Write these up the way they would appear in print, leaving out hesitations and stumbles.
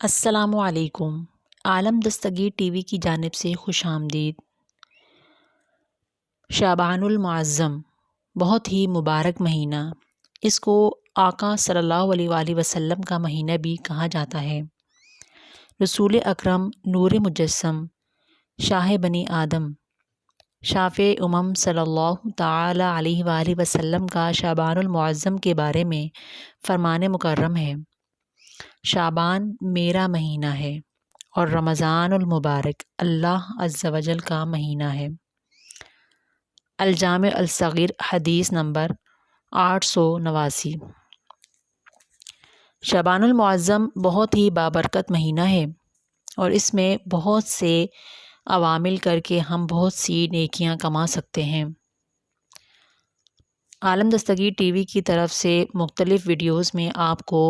السلام علیکم۔ عالم Dastgir T V کی جانب سے خوش آمدید۔ شعبان المعظم بہت ہی مبارک مہینہ، اس کو آقا صلی اللہ علیہ وآلہ وسلم کا مہینہ بھی کہا جاتا ہے۔ رسول اکرم نور مجسم شاہ بنی آدم شافع امم صلی اللہ تعالی علیہ وآلہ وسلم کا شعبان المعظم کے بارے میں فرمان مکرم ہے: شعبان میرا مہینہ ہے اور رمضان المبارک اللہ عز و جل کا مہینہ ہے۔ الجامع الصغیر حدیث نمبر 889۔ شعبان المعظم بہت ہی بابرکت مہینہ ہے اور اس میں بہت سے عوامل کر کے ہم بہت سی نیکیاں کما سکتے ہیں۔ عالم دستگیر ٹی وی کی طرف سے مختلف ویڈیوز میں آپ کو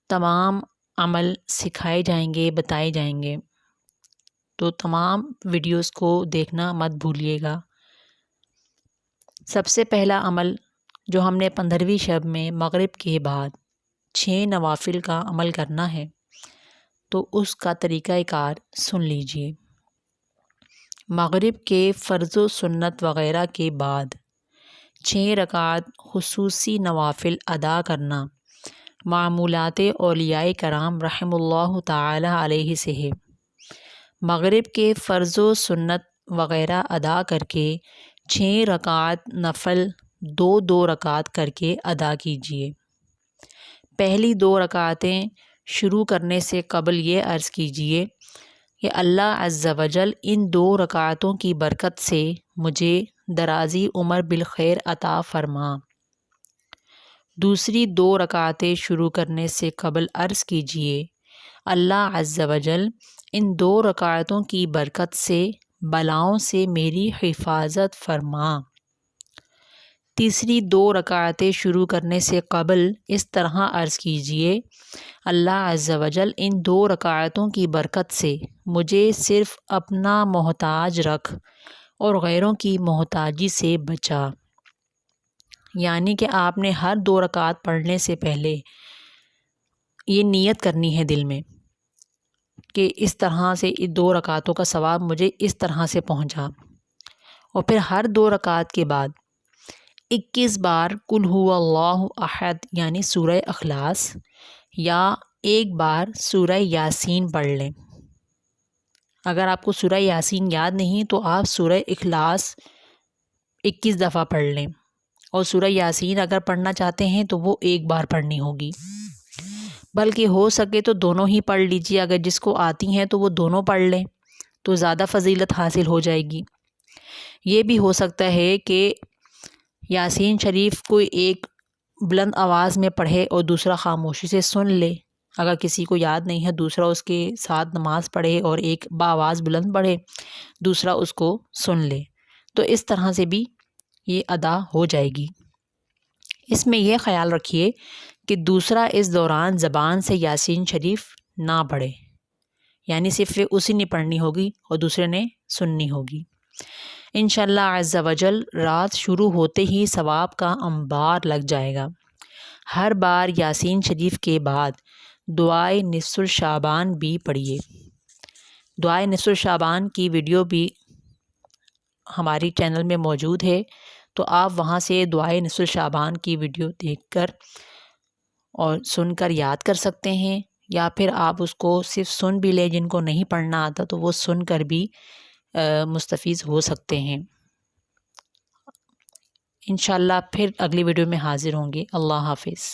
تمام عمل سکھائے جائیں گے، بتائے جائیں گے، تو تمام ویڈیوز کو دیکھنا مت بھولیے گا۔ سب سے پہلا عمل جو ہم نے 15ویں شب میں مغرب کے بعد 6 نوافل کا عمل کرنا ہے، تو اس کا طریقہ کار سن لیجئے۔ مغرب کے فرض و سنت وغیرہ کے بعد 6 رکعت خصوصی نوافل ادا کرنا معمولات اولیاء کرام رحم اللہ تعالی علیہ سے ہے۔ مغرب کے فرض و سنت وغیرہ ادا کر کے 6 رکعت نفل 2 رکعت کر کے ادا کیجیے۔ پہلی 2 رکعتیں شروع کرنے سے قبل یہ عرض کیجیے کہ اللہ عز و جل ان 2 رکعتوں کی برکت سے مجھے درازی عمر بالخیر عطا فرما۔ دوسری 2 رکعتیں شروع کرنے سے قبل عرض کیجیے اللہ عز و جل ان 2 رکعتوں کی برکت سے بلاؤں سے میری حفاظت فرما۔ تیسری 2 رکعتیں شروع کرنے سے قبل اس طرح عرض کیجیے اللہ عز و جل ان 2 رکعتوں کی برکت سے مجھے صرف اپنا محتاج رکھ اور غیروں کی محتاجی سے بچا۔ یعنی کہ آپ نے ہر 2 رکعت پڑھنے سے پہلے یہ نیت کرنی ہے دل میں کہ اس طرح سے 2 رکعتوں کا ثواب مجھے اس طرح سے پہنچا، اور پھر ہر 2 رکعت کے بعد 21 بار قل هو اللہ احد یعنی سورہ اخلاص یا 1 بار سورہ یاسین پڑھ لیں۔ اگر آپ کو سورہ یاسین یاد نہیں تو آپ سورہ اخلاص 21 دفعہ پڑھ لیں، اور سورہ یاسین اگر پڑھنا چاہتے ہیں تو وہ 1 بار پڑھنی ہوگی، بلکہ ہو سکے تو دونوں ہی پڑھ لیجیے۔ اگر جس کو آتی ہیں تو وہ دونوں پڑھ لیں تو زیادہ فضیلت حاصل ہو جائے گی۔ یہ بھی ہو سکتا ہے کہ یاسین شریف کوئی ایک بلند آواز میں پڑھے اور دوسرا خاموشی سے سن لے۔ اگر کسی کو یاد نہیں ہے دوسرا اس کے ساتھ نماز پڑھے اور ایک بآواز بلند پڑھے، دوسرا اس کو سن لے، تو اس طرح سے بھی یہ ادا ہو جائے گی۔ اس میں یہ خیال رکھیے کہ دوسرا اس دوران زبان سے یاسین شریف نہ پڑھے، یعنی صرف اسی نے پڑھنی ہوگی اور دوسرے نے سننی ہوگی۔ انشاءاللہ عز و جل رات شروع ہوتے ہی ثواب کا انبار لگ جائے گا۔ ہر بار یاسین شریف کے بعد دعائے نصف الشعبان بھی پڑھیے۔ دعائے نصف الشعبان کی ویڈیو بھی ہماری چینل میں موجود ہے، تو آپ وہاں سے دعائے نصف الشعبان کی ویڈیو دیکھ کر اور سن کر یاد کر سکتے ہیں، یا پھر آپ اس کو صرف سن بھی لیں، جن کو نہیں پڑھنا آتا تو وہ سن کر بھی مستفیض ہو سکتے ہیں۔ انشاءاللہ پھر اگلی ویڈیو میں حاضر ہوں گے۔ اللہ حافظ۔